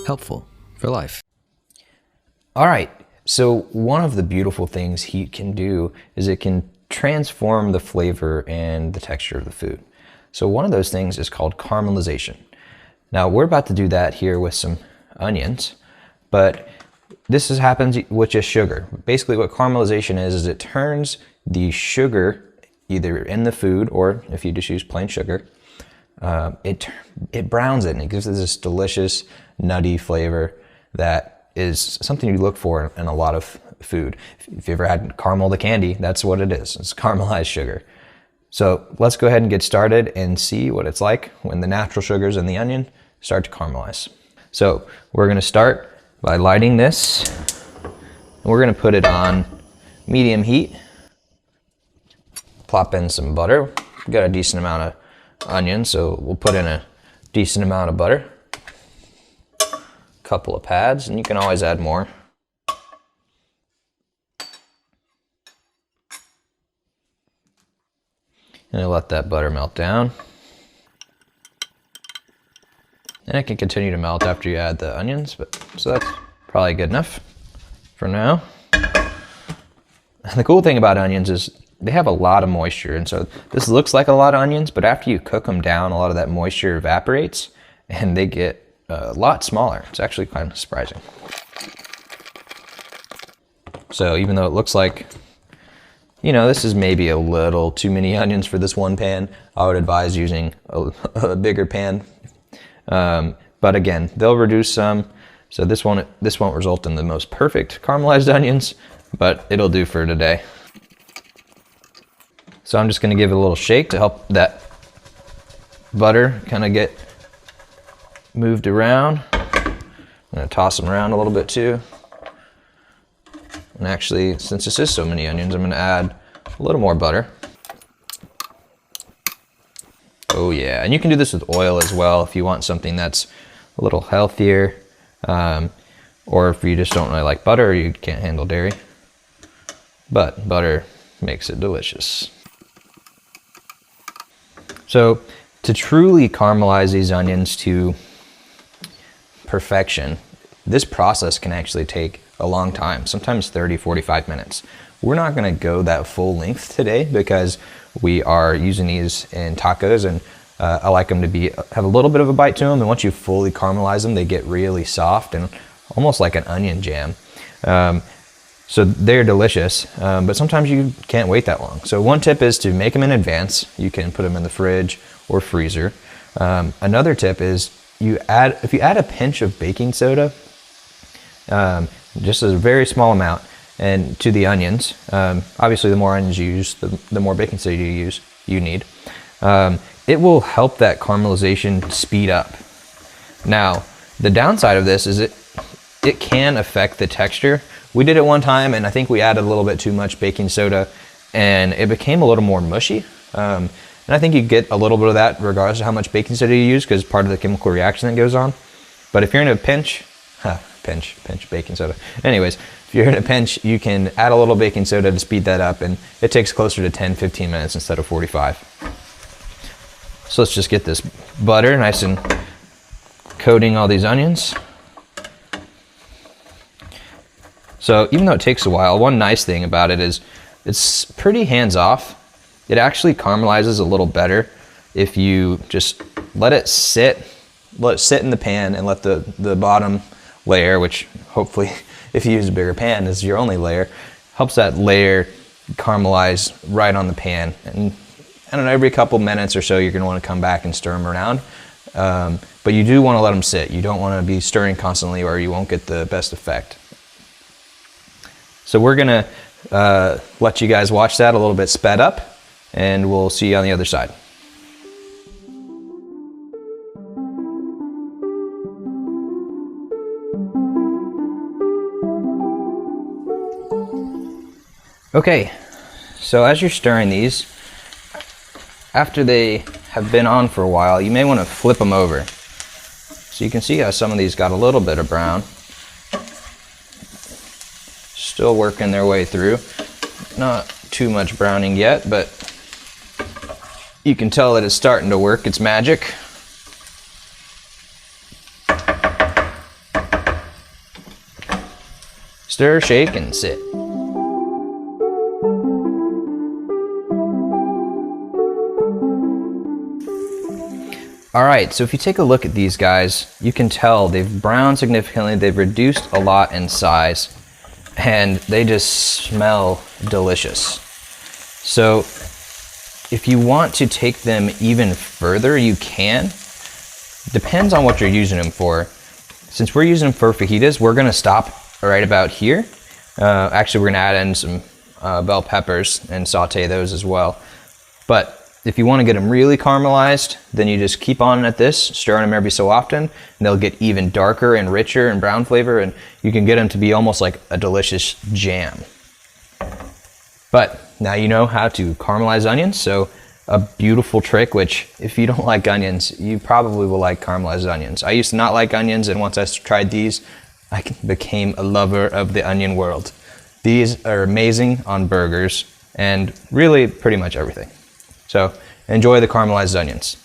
Helpful for life. All right, so one of the beautiful things heat can do is it can transform the flavor and the texture of the food. So one of those things is called caramelization. Now we're about to do that here with some onions, but happens with just sugar. Basically what caramelization is it turns the sugar either in the food, or if you just use plain sugar, it browns it and it gives it this delicious nutty flavor that is something you look for in a lot of food. If you ever had caramel the candy, that's what it is. It's caramelized sugar. So let's go ahead and get started and see what it's like when the natural sugars in the onion start to caramelize. So we're gonna start by lighting this. And we're gonna put it on medium heat. Plop in some butter. We've got a decent amount of onion, so we'll put in a decent amount of butter. Couple of pads, and you can always add more. And let that butter melt down. And it can continue to melt after you add the onions, so that's probably good enough for now. And the cool thing about onions is they have a lot of moisture, and so this looks like a lot of onions, but after you cook them down, a lot of that moisture evaporates and they get a lot smaller. It's actually kind of surprising. So even though it looks like, you know, this is maybe a little too many onions for this one pan, I would advise using a bigger pan. But again, they'll reduce some, so this won't result in the most perfect caramelized onions, but it'll do for today. So I'm just gonna give it a little shake to help that butter kind of get moved around. I'm gonna toss them around a little bit too. And actually, since this is so many onions, I'm gonna add a little more butter. Oh yeah, and you can do this with oil as well if you want something that's a little healthier, or if you just don't really like butter or you can't handle dairy. But butter makes it delicious. So to truly caramelize these onions to perfection, this process can actually take a long time, sometimes 30, 45 minutes. We're not gonna go that full length today because we are using these in tacos, and I like them to have a little bit of a bite to them, and once you fully caramelize them, they get really soft and almost like an onion jam. So they're delicious, but sometimes you can't wait that long. So one tip is to make them in advance. You can put them in the fridge or freezer. Another tip is if you add a pinch of baking soda, just a very small amount, and to the onions, obviously the more onions you use, the more baking soda you need. It will help that caramelization speed up. Now, the downside of this is it can affect the texture. We did it one time, and I think we added a little bit too much baking soda, and it became a little more mushy. And I think you get a little bit of that regardless of how much baking soda you use, because part of the chemical reaction that goes on. But if you're in a pinch baking soda. Anyways, if you're in a pinch, you can add a little baking soda to speed that up, and it takes closer to 10, 15 minutes instead of 45. So let's just get this butter nice and coating all these onions. So even though it takes a while, one nice thing about it is it's pretty hands-off. It actually caramelizes a little better if you just let it sit in the pan and let the bottom layer, which hopefully if you use a bigger pan is your only layer, helps that layer caramelize right on the pan. And I don't know, every couple minutes or so you're gonna wanna come back and stir them around. But you do wanna let them sit. You don't wanna be stirring constantly or you won't get the best effect. So we're gonna let you guys watch that a little bit sped up, and we'll see you on the other side. Okay, so as you're stirring these, after they have been on for a while, you may want to flip them over. So you can see how some of these got a little bit of brown. Still working their way through. Not too much browning yet, but you can tell that it's starting to work its magic. Stir, shake, and sit. All right, so if you take a look at these guys, you can tell they've browned significantly, they've reduced a lot in size, and they just smell delicious. So if you want to take them even further, you can. Depends on what you're using them for. Since we're using them for fajitas, we're gonna stop right about here. Actually, we're gonna add in some bell peppers and saute those as well. But if you want to get them really caramelized, then you just keep on at this, stirring them every so often, and they'll get even darker and richer and brown flavor, and you can get them to be almost like a delicious jam. But now you know how to caramelize onions, so a beautiful trick, which if you don't like onions, you probably will like caramelized onions. I used to not like onions, and once I tried these, I became a lover of the onion world. These are amazing on burgers and really pretty much everything. So enjoy the caramelized onions.